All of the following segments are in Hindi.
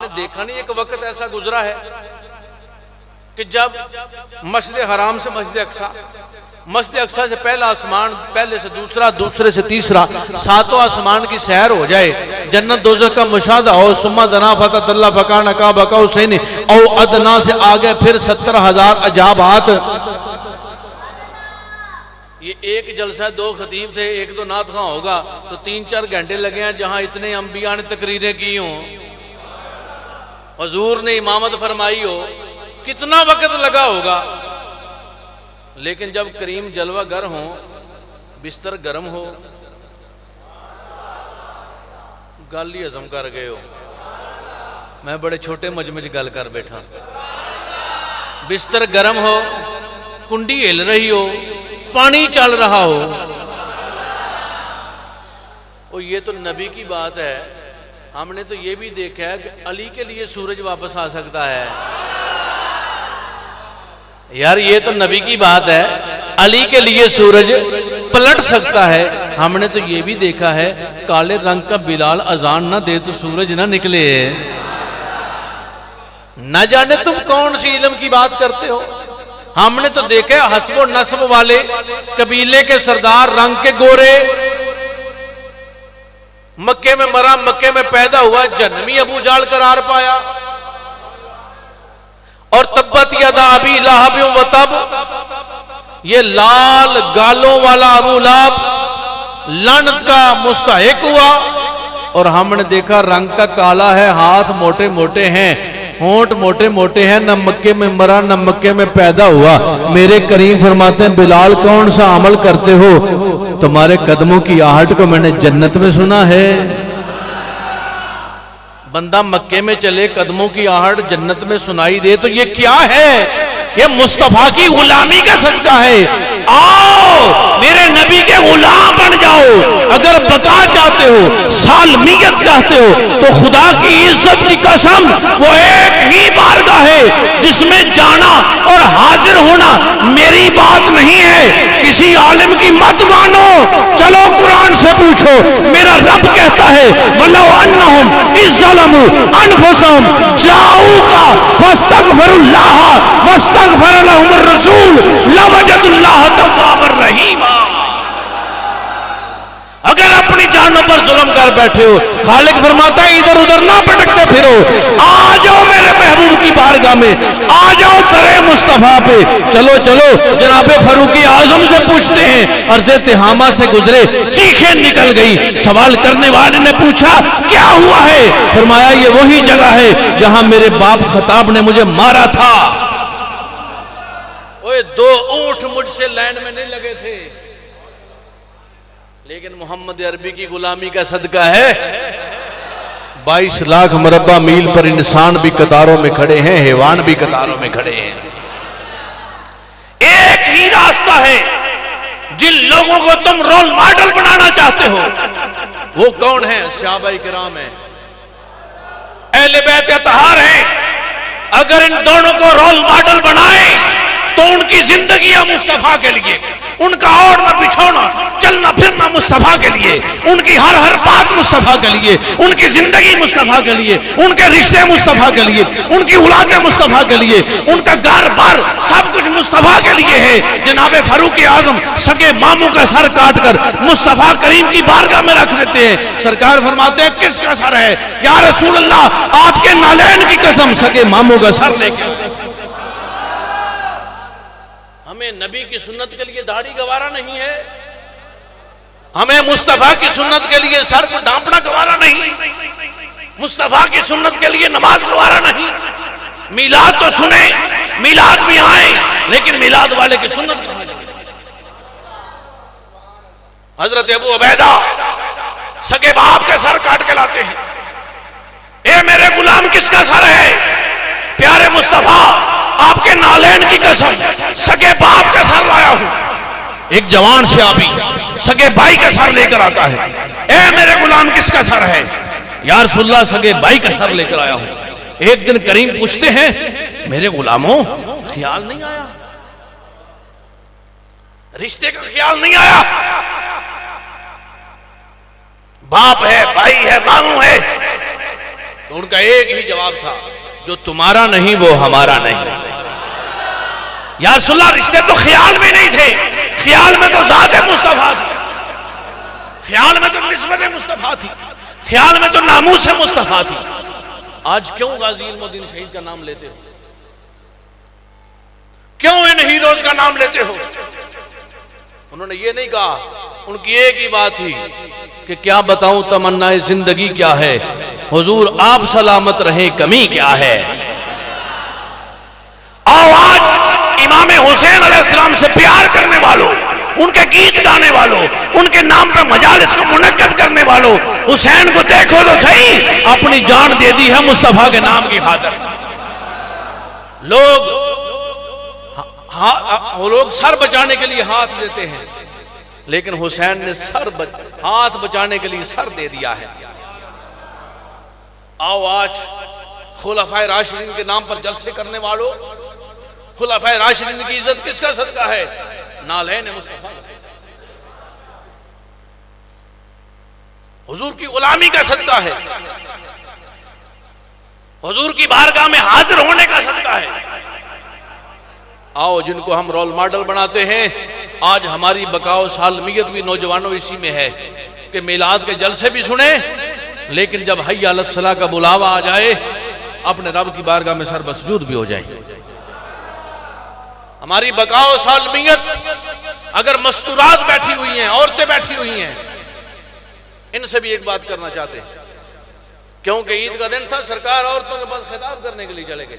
देखा नहीं, एक वक्त ऐसा गुजरा है कि जब मस्जिद हराम से मस्जिद अक्सा से पहला आसमान, पहले से दूसरा, दूसरे से तीसरा, सातों आसमान की सैर हो जाए, जन्नत दोज़ख का मुशाहदा हो, सुम्मा दना फतल्ला फकान का बका हुसैन और अदना से आगे फिर 70,000 अजाबात। ये एक जलसा, दो खतीब थे, एक तो नात खां होगा, तो 3-4 घंटे लगे हैं। जहां इतने अंबिया ने तकरीरें की हों, हुजूर ने इमामत फरमाई हो, कितना वक्त लगा होगा। लेकिन जब करीम जलवा गर हो, बिस्तर गर्म हो, गल ही हजम कर गए हो। मैं बड़े छोटे मजमे च गल कर बैठा। बिस्तर गर्म हो, कुंडी हिल रही हो, पानी चल रहा हो, और ये तो नबी की बात है। हमने तो ये भी देखा है कि अली के लिए सूरज वापस आ सकता है। यार ये तो नबी की बात है, अली के लिए सूरज पलट सकता है। हमने तो ये भी देखा है, काले रंग का बिलाल अजान ना दे तो सूरज ना निकले। न जाने तुम कौन सी इल्म की बात करते हो। हमने तो देखा हस्ब नस्ब वाले कबीले के सरदार, रंग के गोरे, मक्के में मरा, मक्के में पैदा हुआ, जन्मी अबू जाल करार पाया। और तब्बत यदा अबी लहब व तब, ये लाल गालों वाला अबू लहब लानत का मुस्तहिक हुआ। और हमने देखा रंग का काला है, हाथ मोटे मोटे हैं, होंठ मोटे मोटे हैं, न मक्के में मरा न मक्के में पैदा हुआ। मेरे करीम फरमाते हैं, बिलाल कौन सा अमल करते हो? तुम्हारे कदमों की आहट को मैंने जन्नत में सुना है। बंदा मक्के में चले, कदमों की आहट जन्नत में सुनाई दे, तो ये क्या है? ये मुस्तफा की गुलामी का सदका है। आओ मेरे नबी के गुलाम बन जाओ। अगर बका चाहते हो, सालमियत चाहते हो, तो खुदा की इज्जत की कसम, वो एक ही बारगाह है जिसमें जाना और हाजिर होना मेरी बात नहीं है, किसी आलिम की मत मानो। चलो कुरान से पूछो, मेरा रब कहता है, वलो अन्नहुम इज़्ज़लमू अनफुसहुम जाऊका फस्तगफिरुल्लाह वस्तगफर लहुमुर रसूल लवजदुल्लाह तव्वाबर रहीमा। अगर अपनी जानों पर जुल्म कर बैठे हो, खालिक फरमाता है इधर उधर ना भटकते फिरो, आ जाओ मेरे महबूब की बारगाह में, आ जाओ दरे मुस्तफा पे। चलो चलो जनाबे फारूकी आजम से पूछते हैं। अर्ज़े तिहामा से गुजरे, चीखें निकल गई। सवाल करने वाले ने पूछा क्या हुआ है? फरमाया ये वही जगह है जहां मेरे बाप खताब ने मुझे मारा था। ओए 2 ऊंट मुझसे लाइन में नहीं लगे थे, लेकिन मोहम्मद अरबी की गुलामी का सदका है। 22 लाख मुरब्बा मील पर इंसान भी कतारों में खड़े हैं, हैवान भी कतारों में खड़े हैं। एक ही रास्ता है, जिन लोगों को तुम रोल मॉडल बनाना चाहते हो, वो कौन है? सहाबाए किराम है, अहले बैत अतहार है। अगर इन दोनों को रोल मॉडल बनाए तो उनकी जिंदगी मुस्तफा के लिए, उनका ओढ़ना बिछोना, चलना फिरना मुस्तफा के लिए, उनकी हर हर बात मुस्तफा के लिए, उनकी जिंदगी मुस्तफा के लिए, उनके रिश्ते मुस्तफा के लिए, उनकी औलादें मुस्तफा के लिए, उनका घर बार सब कुछ मुस्तफा के लिए है। जनाबे फारूक आजम सगे मामू का सर काट कर मुस्तफा करीम की बारगाह में रख देते हैं। सरकार फरमाते हैं किसका सर है? या रसूल अल्लाह, आपके नालैन की कसम, सगे मामू का सर लेके। हमें नबी की सुन्नत के लिए दाढ़ी गवारा नहीं है, हमें मुस्तफा की सुन्नत के लिए सर को ढांपना गवारा नहीं, मुस्तफा की सुन्नत के लिए नमाज गवारा नहीं। मिलाद तो सुने, मिलाद भी आए, लेकिन मिलाद वाले की सुन्नत कहां गई? हजरत अबू उबैदा सगे बाप के सर काट के लाते हैं। ए मेरे गुलाम किसका सर है? प्यारे मुस्तफा, आपके नालैन की कसम, सगे बाप का सर लाया हूं। एक जवान से आबी सगे भाई का सर लेकर आता है। ए मेरे गुलाम किसका सर है? या रसूलल्लाह, सगे भाई का सर लेकर आया हूं। एक दिन करीम पूछते हैं, मेरे गुलामों ख्याल नहीं आया, रिश्ते का ख्याल नहीं आया? बाप है, भाई है, मामू है, तो उनका एक ही जवाब था, जो तुम्हारा नहीं वो हमारा नहीं। या रसूलल्लाह, रिश्ते तो ख्याल में नहीं थे, ख्याल में तो ज़ात मुस्तफा थी, ख्याल में तो निस्बत मुस्तफा थी, ख्याल में तो नामूस मुस्तफा थी। आज क्यों गाजी इल्मुद्दीन शहीद का नाम लेते हो? क्यों इन हीरोज का नाम लेते हो? उन्होंने ये नहीं कहा, उनकी एक ही बात थी कि क्या बताऊं तमन्नाए जिंदगी क्या है, हुजूर आप सलामत रहे कमी क्या है। आओ आज इमाम हुसैन अलैहिस्सलाम से प्यार करने वालों, उनके गीत गाने वालों, उनके नाम पर मजालिस को मुनक्कद करने वालों, हुसैन को देखो तो सही, अपनी जान दे दी है मुस्तफा के नाम की खातिर। लोग सर बचाने के लिए हाथ देते हैं, लेकिन हुसैन ने हाथ बचाने के लिए सर दे दिया है। आओ आज खुलाफाए राशिदीन के नाम पर जलसे करने वालों, खुलाफाए राशिदीन की इज्जत किसका सदका है? नालैन मुस्तफा, हुजूर की गुलामी का सदका है, हुजूर की बारगाह में हाजिर होने का सदका है। आओ जिनको हम रोल मॉडल बनाते हैं, आज हमारी बकाओ सालमियत भी नौजवानों इसी में है कि मिलाद के जलसे भी सुने, लेकिन जब हय्या अलस सलाह का बुलावा आ जाए अपने रब की बारगाह में सर बसजूद भी हो जाए। हमारी बकाओ सालमियत अगर मस्तूरात बैठी हुई हैं, औरतें बैठी हुई हैं, इनसे भी एक बात करना चाहते हैं, क्योंकि ईद का दिन था, सरकार औरतों के पास खिताब करने के लिए चले गए।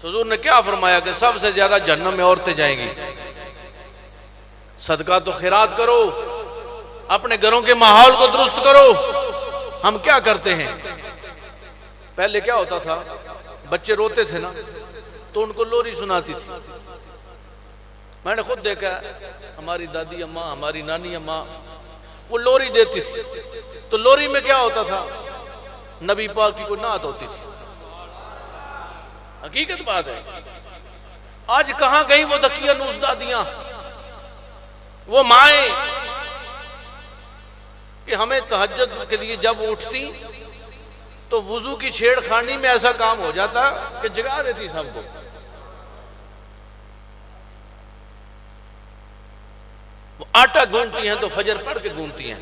हुजूर ने क्या फरमाया कि सबसे ज्यादा जन्नत में औरतें जाएंगी। सदका तो खैरात करो, अपने घरों के माहौल को दुरुस्त करो। हम क्या करते हैं, पहले क्या होता था, बच्चे रोते थे ना तो उनको लोरी सुनाती थी। मैंने खुद देखा, हमारी दादी अम्मा, हमारी नानी अम्मा वो लोरी देती थी, तो लोरी में क्या होता था, नबी पाक की कोई नात होती थी। हकीकत बात है। आज कहां गई वो दकिया नूस दादियां, वो माएं कि हमें तहज्जुद के लिए जब उठती तो वुजू की छेड़खानी में ऐसा काम हो जाता कि जगा देती सबको। वो आटा गूंथती हैं तो फजर पढ़ के गूंथती हैं,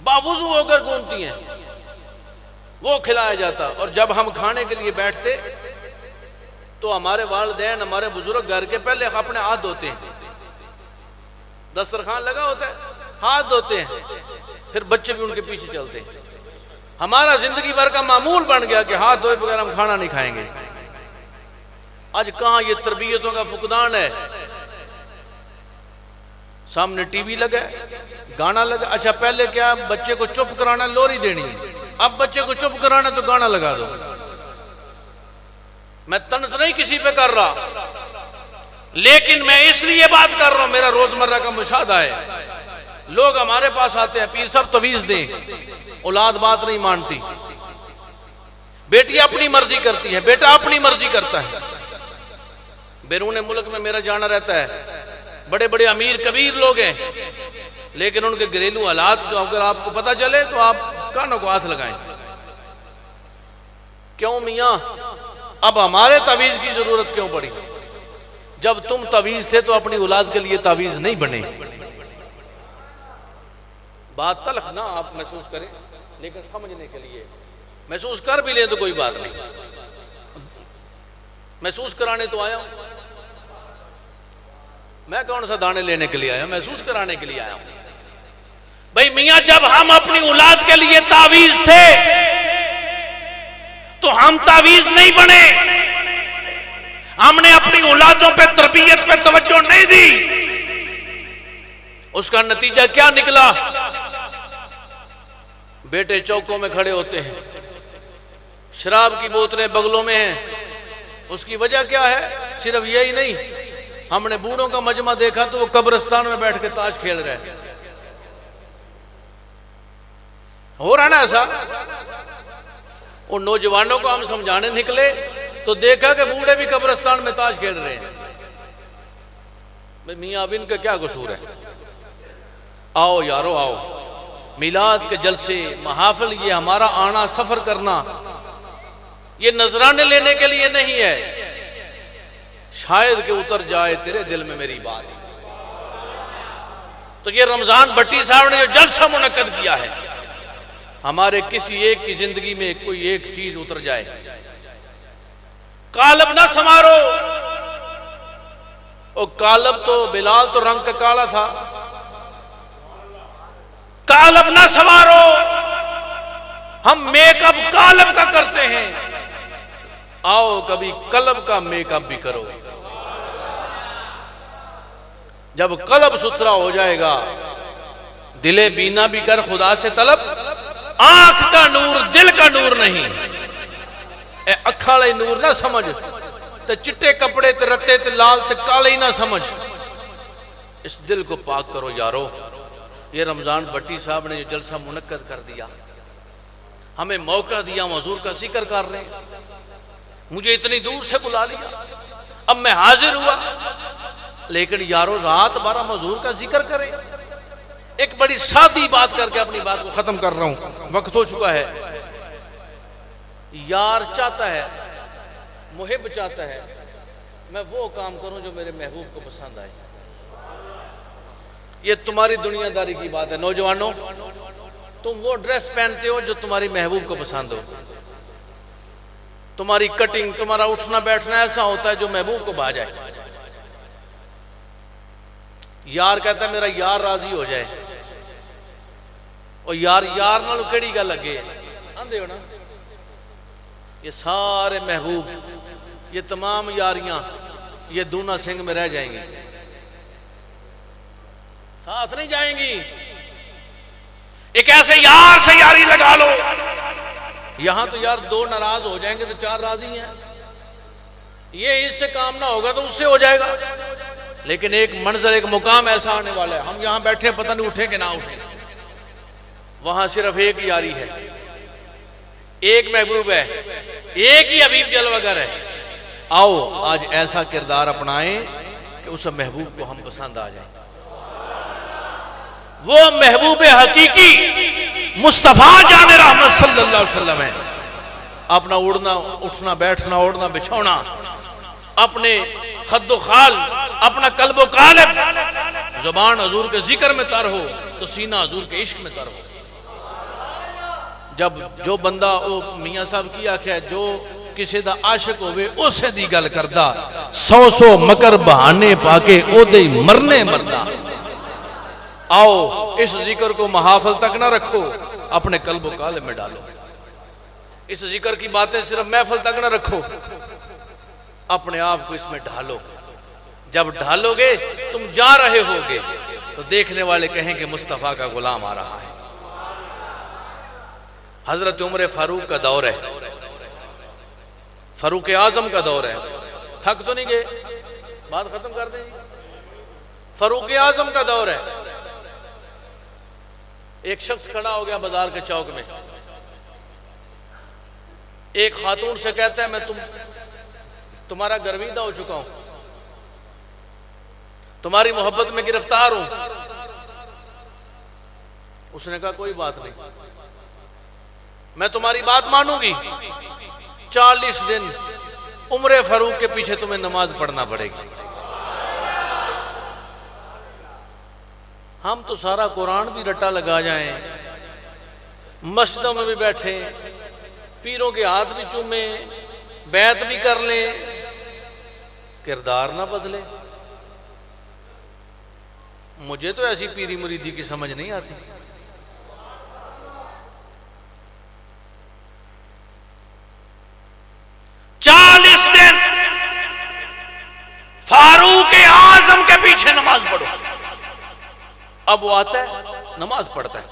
बावुजू होकर गूंथती हैं, वो खिलाया जाता। और जब हम खाने के लिए बैठते तो हमारे वालिदैन, हमारे बुजुर्ग घर के पहले अपने हाथ धोते हैं, दस्तरखान लगा होता है, हाथ धोते हैं, फिर बच्चे भी उनके पीछे चलते हैं। हमारा जिंदगी भर का मामूल बन गया कि हाथ धोए बगैर हम खाना नहीं खाएंगे। आज कहां ये तरबियतों का फुकदान है। सामने टीवी लगा, गाना लगा। अच्छा पहले क्या, बच्चे को चुप कराना लोरी देनी है, अब बच्चे को चुप कराना तो गाना लगा दो। मैं तंज नहीं किसी पे कर रहा, लेकिन मैं इसलिए बात कर रहा हूं, मेरा रोजमर्रा का मुशाहदा है। लोग हमारे पास आते हैं, पीर साहब तवीज दें, औलाद बात नहीं मानती, बेटी अपनी मर्जी करती है, बेटा अपनी मर्जी करता है। बैरून मुल्क में मेरा जाना रहता है, बड़े बड़े अमीर कबीर लोग हैं, लेकिन उनके घरेलू हालात जो अगर आपको पता चले तो आप कानों को हाथ लगाएं। क्यों मियां, अब हमारे तावीज की जरूरत क्यों पड़ी? जब तुम तावीज थे तो अपनी औलाद के लिए तावीज नहीं बने। बात तलख ना आप महसूस करें, लेकिन समझने के लिए महसूस कर भी ले तो कोई बात नहीं। महसूस कराने तो आया हूं मैं, कौन सा दाने लेने के लिए आया, महसूस कराने के लिए आया हूं। भाई मियां, जब हम अपनी औलाद के लिए तावीज थे तो हम तावीज नहीं बने, हमने अपनी औलादों पे तरबियत पे तवज्जो नहीं दी। उसका नतीजा क्या निकला? बेटे चौकों में खड़े होते हैं, शराब की बोतलें बगलों में हैं। उसकी वजह क्या है? सिर्फ यही नहीं, हमने बूढ़ों का मजमा देखा तो वो कब्रिस्तान में बैठ के ताश खेल रहे हैं। हो रहा ना ऐसा? उन नौजवानों को हम समझाने निकले तो देखा कि बूढ़े भी कब्रिस्तान में ताश खेल रहे हैं। भाई मियां अब इनका क्या कसूर है? आओ यारो आओ, मिलाद के जलसे महाफिल, ये हमारा आना सफर करना, ये नजराने लेने के लिए नहीं है। शायद के उतर जाए तेरे दिल में मेरी बात। तो ये रमजान भट्टी साहब ने जो जलसा मुनक्कद किया है, हमारे किसी एक की जिंदगी में कोई एक चीज उतर जाए। कालब ना समारो, ओ कालब तो बिलाल तो रंग का काला था। कालब ना संवारो, हम मेकअप कालब का करते हैं, आओ कभी कलब का मेकअप भी करो। जब कलब सुथरा हो जाएगा, दिले बीना भी कर खुदा से तलब, आंख का नूर दिल का नूर नहीं, अखा वाले नूर ना समझ, ते चिट्टे कपड़े ते रत्ते ते लाल ते काले ही ना समझ। इस दिल को पाक करो यारो। ये रमजान भट्टी साहब ने जो जलसा मुनक्कद कर दिया, हमें मौका दिया, हम हुजूर का जिक्र कर रहे हैं। मुझे इतनी दूर से बुला लिया, अब मैं हाजिर हुआ, लेकिन यारो रात 12 हुजूर का जिक्र करें। एक बड़ी सादी बात करके अपनी बात को खत्म कर रहा हूं, वक्त हो चुका है। यार चाहता है, मुहिब चाहता है मैं वो काम करूं जो मेरे महबूब को पसंद आए। ये तुम्हारी दुनियादारी की बात है। नौजवानों, तुम वो ड्रेस पहनते हो जो तुम्हारी महबूब को पसंद हो। तुम्हारी कटिंग, तुम्हारा उठना बैठना ऐसा होता है जो महबूब को भा जाए। यार कहता है मेरा यार राजी हो जाए, और यार यार नाल केड़ी गल लगे आंदे हो ना। ये सारे महबूब, ये तमाम यारियां ये दूना सिंह में रह जाएंगी, साथ नहीं जाएंगी। एक ऐसे यार से यारी लगा लो, यहां तो यार 2 नाराज हो जाएंगे तो 4 राजी हैं। ये इससे काम ना होगा तो उससे हो जाएगा। लेकिन एक मंजर, एक मुकाम ऐसा आने वाला है, हम यहां बैठे पता नहीं उठे कि ना उठे, वहां सिर्फ एक यारी है, एक महबूब है, एक ही हबीब जलवागर है। आओ आज ऐसा किरदार अपनाएं कि उस महबूब को हम पसंद आ जाए। वो महबूब हकीकी मुस्तफा जाने रहमत सल्लल्लाहु अलैहि वसल्लम है। अपना उड़ना, उठना, बैठना, ओढ़ना, बिछौना, अपने खद्दो खाल, अपना कल्बो कालिब, जुबान हुजूर के जिक्र में तर हो तो सीना हुजूर के इश्क में तर हो। जब जो बंदा वो मियां साहब की आख्या, जो किसी दा आशिक होवे उसे दी गल करदा, 100 मकर बहाने पाके ओदे ही मरने मरदा। आओ इस जिक्र को महाफिल तक ना रखो, अपने कल्बो कालिब में डालो। इस जिक्र की बातें सिर्फ महफिल तक ना रखो, अपने आप को इसमें ढालो। जब ढालोगे, तुम जा रहे होगे तो देखने वाले कहेंगे मुस्तफा का गुलाम आ रहा है। हजरत उमर फारूक का दौर है, फारूक आजम का दौर है। थक तो नहीं गए? बात खत्म कर दें। फारूक आजम का दौर है। एक शख्स खड़ा हो गया बाजार के चौक में, एक खातून से कहता है मैं तुम्हारा गर्विदा हो चुका हूं, तुम्हारी मोहब्बत में गिरफ्तार हूं। उसने कहा कोई बात नहीं, मैं तुम्हारी बात मानूंगी। 40 दिन उम्र फारूक के पीछे तुम्हें नमाज पढ़ना पड़ेगी। हम तो सारा कुरान भी रट्टा लगा जाएं, मस्जिदों में भी बैठे, पीरों के हाथ भी चूमे, बैत भी कर लें, किरदार ना बदले। मुझे तो ऐसी पीरी मुरीदी की समझ नहीं आती। फारूक आजम के पीछे नमाज पढ़ो। अब वो आता है नमाज पढ़ता है,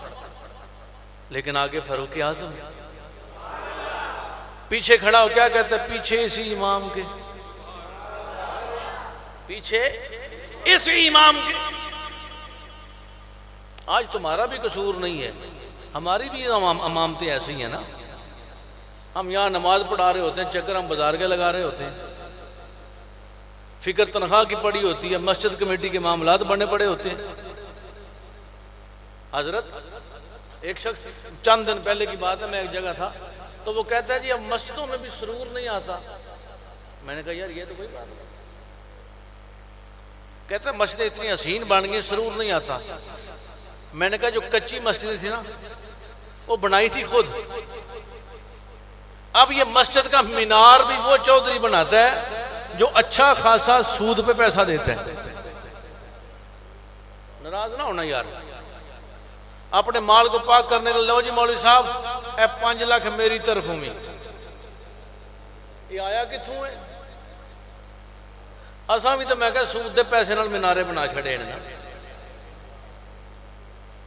लेकिन आगे फारूक आजम पीछे खड़ा हो क्या कहता है? पीछे इसी इमाम के, पीछे इसी इमाम के। आज तुम्हारा भी कसूर नहीं है, हमारी भी अमामतें ऐसी हैं ना। हम यहां नमाज पढ़ा रहे होते हैं, चक्कर हम बाजार के लगा रहे होते हैं, फिक्र तनख्वाह की पड़ी होती है, मस्जिद कमेटी के मामलात बने पड़े होते हैं। हजरत एक शख्स, चंद दिन पहले की बात है, मैं एक जगह था, तो वो कहता है जी अब मस्जिदों में भी सुरूर नहीं आता। मैंने कहा यार ये तो कोई बात नहीं। कहता है मस्जिदें इतनी हसीन बन गई, सुरूर नहीं आता। मैंने कहा जो कच्ची मस्जिदें थी ना वो बनाई थी खुद, अब ये मस्जिद का मीनार भी वो चौधरी बनाता है जो अच्छा खासा सूद पे पैसा देता है। नाराज ना होना यार, अपने माल को पाक करने के लो जी मौलवी साहब ए 5 लाख मेरी तरफों में, ये आया किथों है? असा भी तो मैं कहा सूद के पैसे नाल मीनारे बना छड़े ना,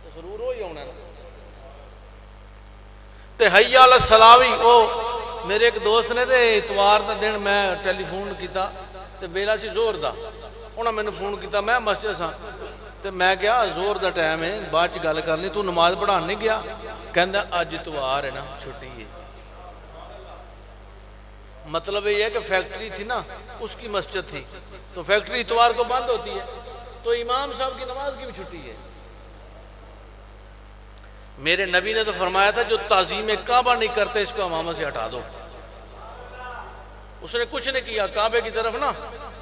तो जरूर हो ही होना ना। ते हैया अल सलावी, ओ मेरे एक दोस्त ने ते इतवार का दिन मैं टेलीफोन किया ते बेला सी जोर का, उन्हें मैंने फोन किया, मैं मस्जिद सा, तो मैं क्या जोर का टाइम है बाद च गल करनी, तू नमाज पढ़ाने नहीं गया? कहता अज इतवार है ना, छुट्टी है। मतलब ये है कि फैक्ट्री थी ना उसकी मस्जिद थी, तो फैक्ट्री इतवार को बंद होती है, तो इमाम साहब की नमाज की भी छुट्टी है। मेरे नबी ने तो फरमाया था जो ताज़ीम काबा नहीं करते इसको इमामत से हटा दो। उसने कुछ नहीं किया, काबे की तरफ ना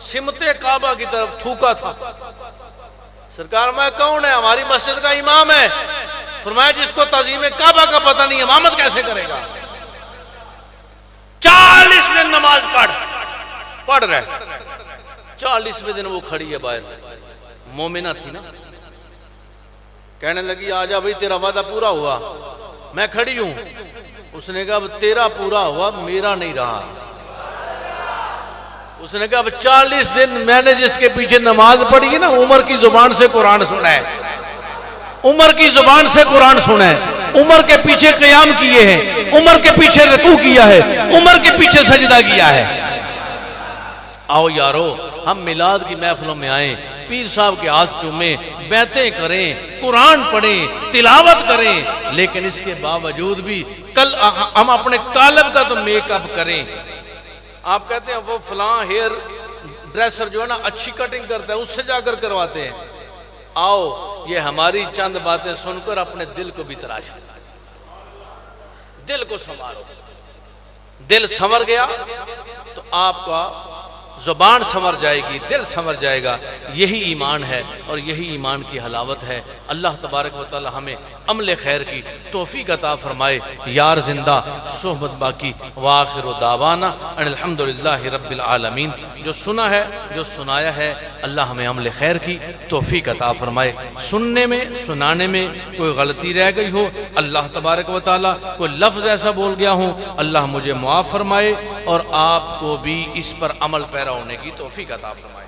सिमते काबा की तरफ थूका था। सरकार मैं कौन है? हमारी मस्जिद का इमाम है। फरमाया जिसको ताज़ीम काबा का पता नहीं इमामत कैसे करेगा? 40 दिन नमाज पढ़ रहे, 40वें दिन वो खड़ी है बाहर, मोमिना थी ना, कहने लगी आजा भाई तेरा वादा पूरा हुआ। मैं खड़ी हूं, उसने कहा अब तेरा पूरा हुआ मेरा नहीं रहा। उसने कहा अब 40 दिन मैंने जिसके पीछे नमाज पढ़ी है ना, उमर की जुबान से कुरान सुना है, उमर की जुबान से कुरान सुना है, उमर के पीछे क़याम किए हैं, उमर के पीछे रुकू किया है, उमर के पीछे सजदा किया है। आओ यारो हम मिलाद की महफिलों में आए, पीर साहब के हाथ चूमे, बैतें करें, कुरान पढ़ें, तिलावत करें, लेकिन इसके बावजूद भी कल हम अपने कालब का तो मेकअप करें। आप कहते हैं वो फलां हेयर ड्रेसर जो है ना अच्छी कटिंग करता है, उससे जाकर करवाते हैं। आओ ये हमारी चंद बातें सुनकर अपने दिल को भी तराशो, दिल को संवारो। दिल संवर गया तो आपका जुबान संवर जाएगी, दिल संवर जाएगा। यही ईमान है और यही ईमान की हलावत है। अल्लाह तबारक व तआला हमें अमल खैर की तौफीक अता फरमाए। यार जिंदा सोहबत बाकी, वाखिर दावाना अल्हम्दुलिल्लाहि रब्बिल आलमीन। जो सुना है, जो सुनाया है, अल्लाह हमें अमल खैर की तौफीक अता फरमाए। सुनने में सुनाने में कोई गलती रह गई हो, अल्लाह तबारक व तआला कोई लफ्ज़ ऐसा बोल गया हो, अल्लाह मुझे मुआफ़ फरमाए और आपको भी इस पर अमल पैरा होने की तौफीक अता फरमाए।